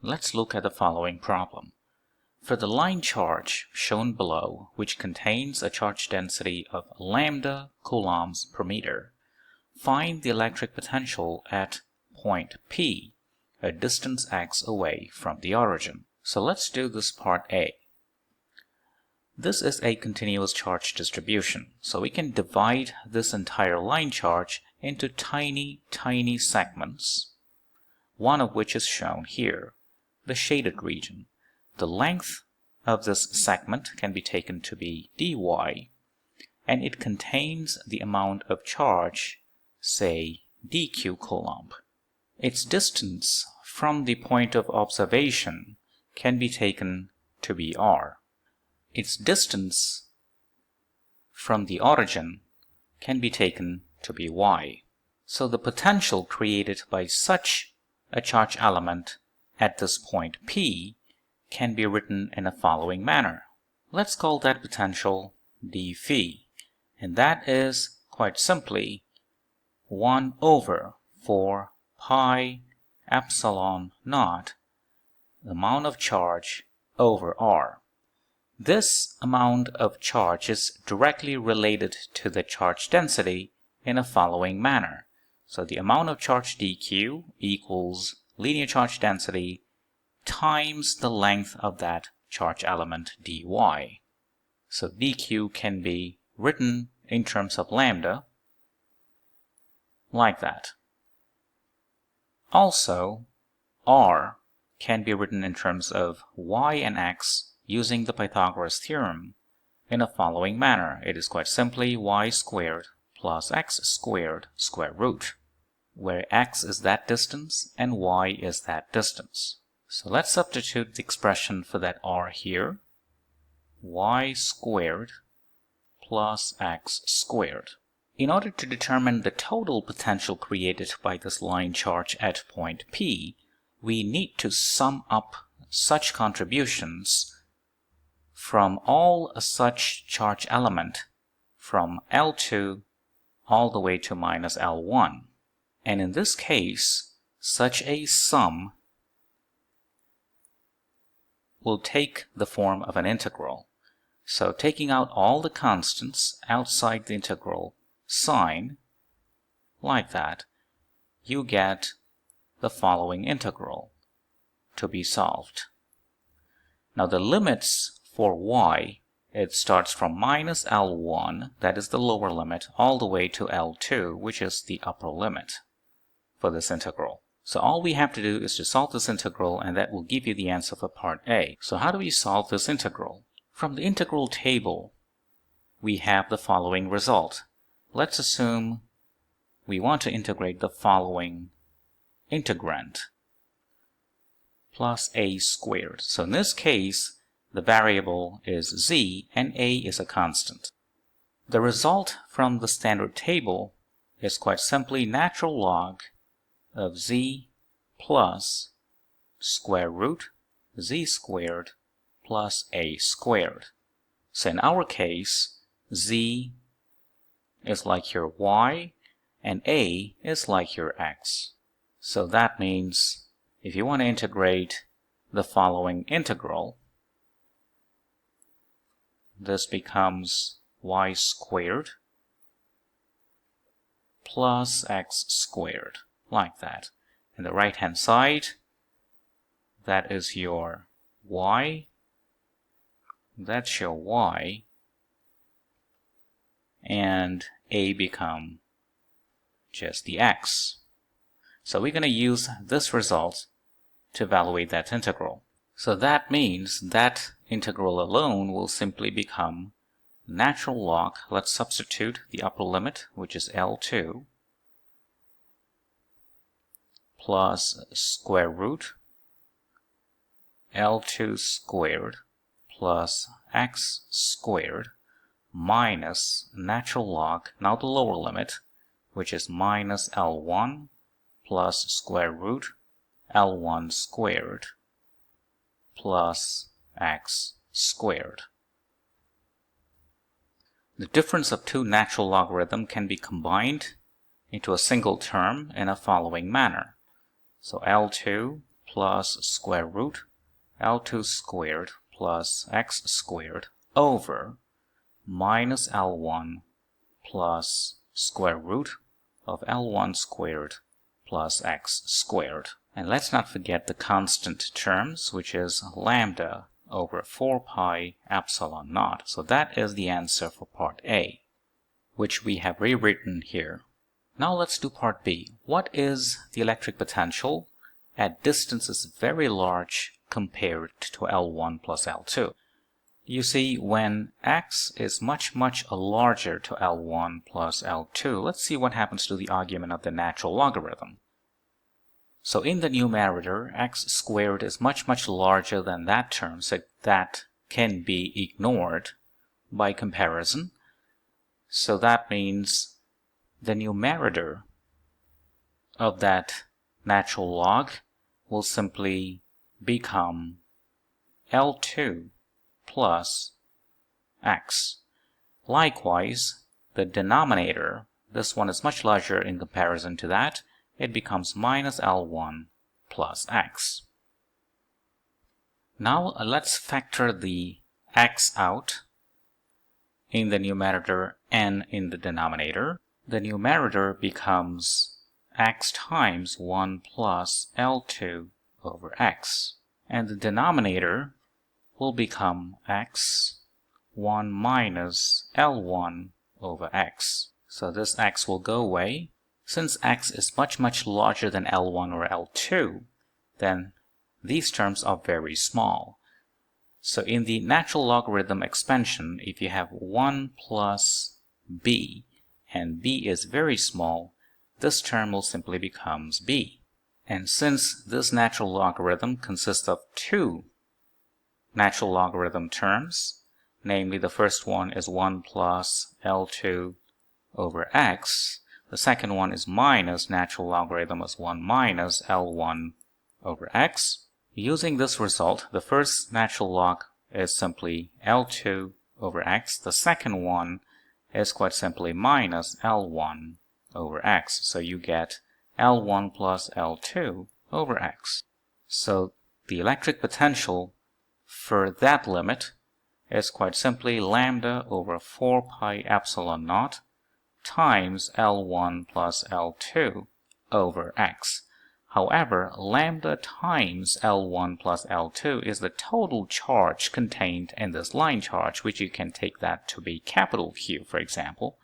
Let's look at the following problem. For the line charge shown below, which contains a charge density of lambda coulombs per meter, find the electric potential at point P, a distance x away from the origin. So let's do this part A. This is a continuous charge distribution, so we can divide this entire line charge into tiny segments, one of which is shown here, the shaded region. The length of this segment can be taken to be dy, and it contains the amount of charge, say dq coulomb. Its distance from the point of observation can be taken to be r. Its distance from the origin can be taken to be y. So the potential created by such a charge element at this point P can be written in the following manner. Let's call that potential d phi, and that is quite simply 1 over 4 pi epsilon naught, the amount of charge over r. This amount of charge is directly related to the charge density in the following manner. So the amount of charge dq equals linear charge density times the length of that charge element dy. So dq can be written in terms of lambda like that. Also, r can be written in terms of y and x using the Pythagoras theorem in the following manner. It is quite simply y squared plus x squared square root, where x is that distance and y is that distance. So let's substitute the expression for that r here. Y squared plus x squared. In order to determine the total potential created by this line charge at point P, we need to sum up such contributions from all such charge element from L2 all the way to minus L1. And in this case, such a sum will take the form of an integral. So taking out all the constants outside the integral sign, like that, you get the following integral to be solved. Now the limits for y, it starts from minus L1, that is the lower limit, all the way to L2, which is the upper limit for this integral. So all we have to do is to solve this integral, and that will give you the answer for part A. So how do we solve this integral? From the integral table, we have the following result. Let's assume we want to integrate the following integrand, plus a squared. So in this case, the variable is z and a is a constant. The result from the standard table is quite simply natural log of z plus square root z squared plus a squared. So in our case, z is like your y and a is like your x. So that means if you want to integrate the following integral, this becomes y squared plus x squared, like that. And the right hand side, that is your y, that's your y, and a become just the x. So we're going to use this result to evaluate that integral. So that means that integral alone will simply become natural log. Let's substitute the upper limit, which is L2, plus square root L2 squared plus x squared minus natural log, now the lower limit, which is minus L1 plus square root L1 squared plus x squared. The difference of two natural logarithms can be combined into a single term in a following manner. So L2 plus square root L2 squared plus x squared over minus L1 plus square root of L1 squared plus x squared. And let's not forget the constant terms, which is lambda over 4 pi epsilon naught. So that is the answer for part A, which we have rewritten here. Now let's do part B. What is the electric potential at distances very large compared to L1 plus L2? You see, when x is much larger to L1 plus L2, let's see what happens to the argument of the natural logarithm. So in the numerator, x squared is much larger than that term, so that can be ignored by comparison. So that means the numerator of that natural log will simply become L2 plus x. Likewise, the denominator, this one is much larger in comparison to that, it becomes minus L1 plus x. Now let's factor the x out in the numerator and in the denominator. The numerator becomes x times 1 plus L2 over x. And the denominator will become x 1 minus L1 over x. So this x will go away. Since x is much larger than L1 or L2, then these terms are very small. So in the natural logarithm expansion, if you have 1 plus b, and b is very small, this term will simply become b. And since this natural logarithm consists of two natural logarithm terms, namely the first one is 1 plus L2 over x, the second one is minus natural logarithm is 1 minus L1 over x. Using this result, the first natural log is simply L2 over x. The second one is quite simply minus L1 over x. So you get L1 plus L2 over x. So the electric potential for that limit is quite simply lambda over 4 pi epsilon naught times L1 plus L2 over x. However, lambda times L1 plus L2 is the total charge contained in this line charge, which you can take that to be capital Q, for example.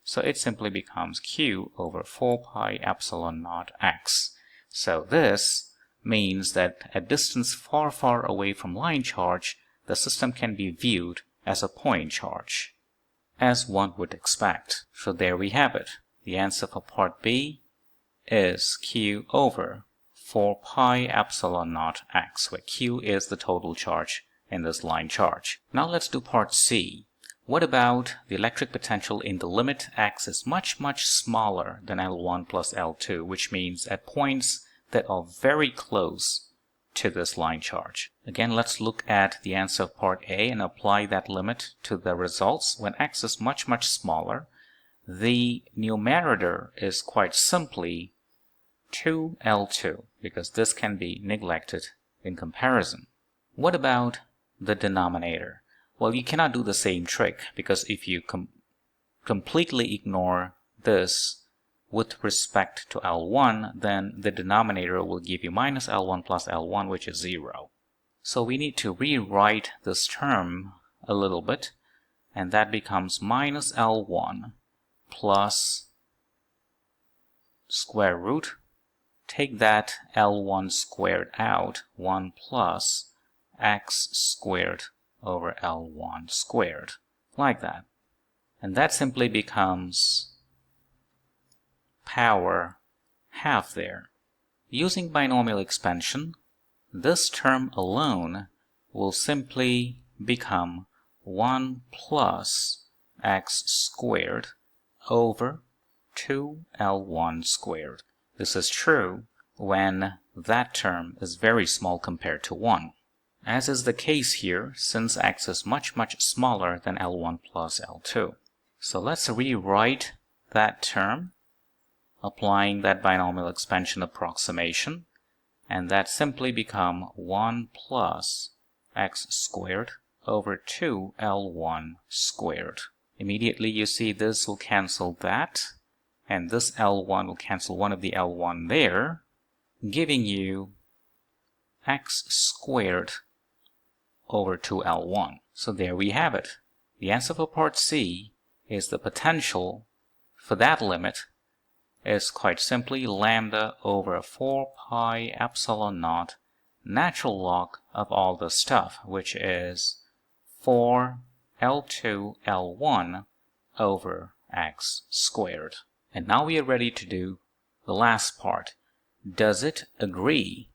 So it simply becomes Q over 4 pi epsilon naught x. So this means that at distance far away from line charge, the system can be viewed as a point charge, as one would expect. So there we have it. The answer for part B is Q over 4 pi epsilon naught x, where Q is the total charge in this line charge. Now let's do part C. What about the electric potential in the limit x is much smaller than L1 plus L2, which means at points that are very close to this line charge. Again, let's look at the answer of part A and apply that limit to the results. When x is much smaller, the numerator is quite simply 2L2, because this can be neglected in comparison. What about the denominator? Well, you cannot do the same trick, because if you completely ignore this with respect to L1, then the denominator will give you minus L1 plus L1, which is 0. So we need to rewrite this term a little bit, and that becomes minus L1 plus square root. Take that L1 squared out, 1 plus x squared over L1 squared, like that. And that simply becomes power half there. Using binomial expansion, this term alone will simply become 1 plus x squared over 2L1 squared. This is true when that term is very small compared to 1. As is the case here, since x is much smaller than L1 plus L2. So let's rewrite that term, applying that binomial expansion approximation. and that simply become 1 plus x squared over 2L1 squared. Immediately you see this will cancel that, and this L1 will cancel one of the L1 there, giving you x squared over 2L1. So there we have it. The answer for part C is the potential for that limit is quite simply lambda over 4 pi epsilon naught natural log of all the stuff, which is 4 L2 L1 over x squared. And now we are ready to do the last part. Does it agree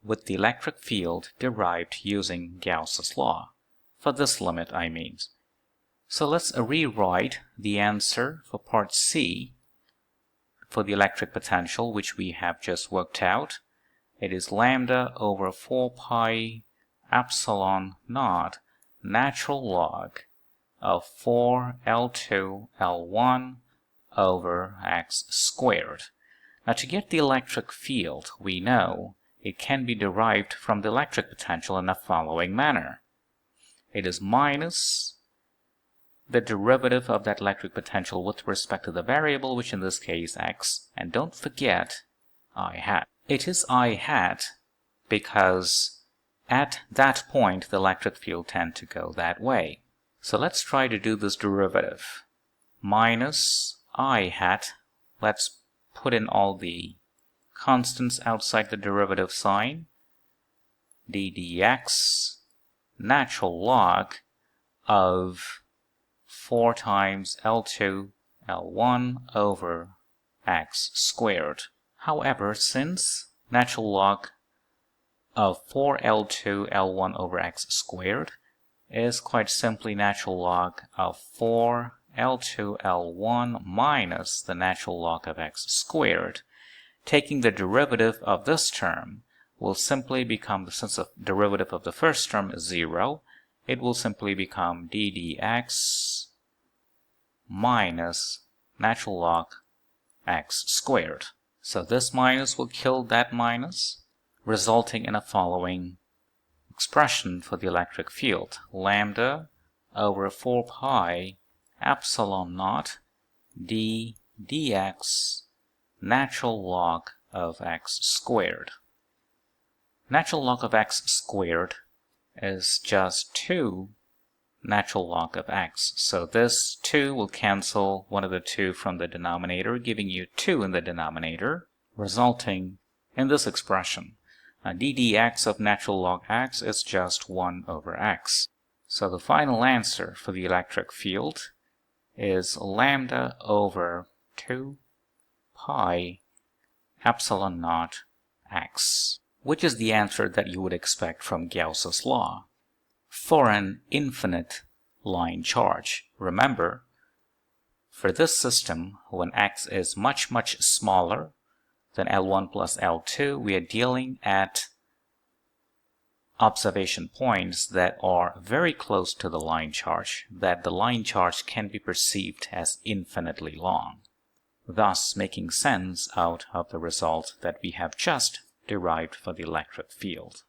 with the electric field derived using Gauss's law? For this limit, I mean. So let's rewrite the answer for part C for the electric potential, which we have just worked out. It is lambda over 4 pi epsilon naught natural log of 4 L2 L1 over x squared. Now to get the electric field, we know it can be derived from the electric potential in the following manner. It is minus the derivative of that electric potential with respect to the variable, which in this case x, and don't forget I hat. It is I hat because at that point the electric field tends to go that way. So let's try to do this derivative. Minus I hat, let's put in all the constants outside the derivative sign, ddx natural log of 4 times L2 L1 over x squared. However, since natural log of 4 L2 L1 over x squared is quite simply natural log of 4 L2 L1 minus the natural log of x squared, taking the derivative of this term will simply become, since the derivative of the first term is 0, it will simply become ddx minus natural log x squared. So this minus will kill that minus, resulting in a following expression for the electric field. Lambda over 4 pi epsilon naught d dx natural log of x squared. Natural log of x squared is just 2 natural log of x. So this 2 will cancel one of the 2 from the denominator, giving you 2 in the denominator, resulting in this expression. ddx of natural log x is just 1 over x. So the final answer for the electric field is lambda over 2 pi epsilon naught x, which is the answer that you would expect from Gauss's law for an infinite line charge. Remember, for this system, when x is much smaller than L1 plus L2, we are dealing at observation points that are very close to the line charge, that the line charge can be perceived as infinitely long, thus making sense out of the result that we have just derived for the electric field.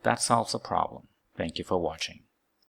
That solves the problem. Thank you for watching.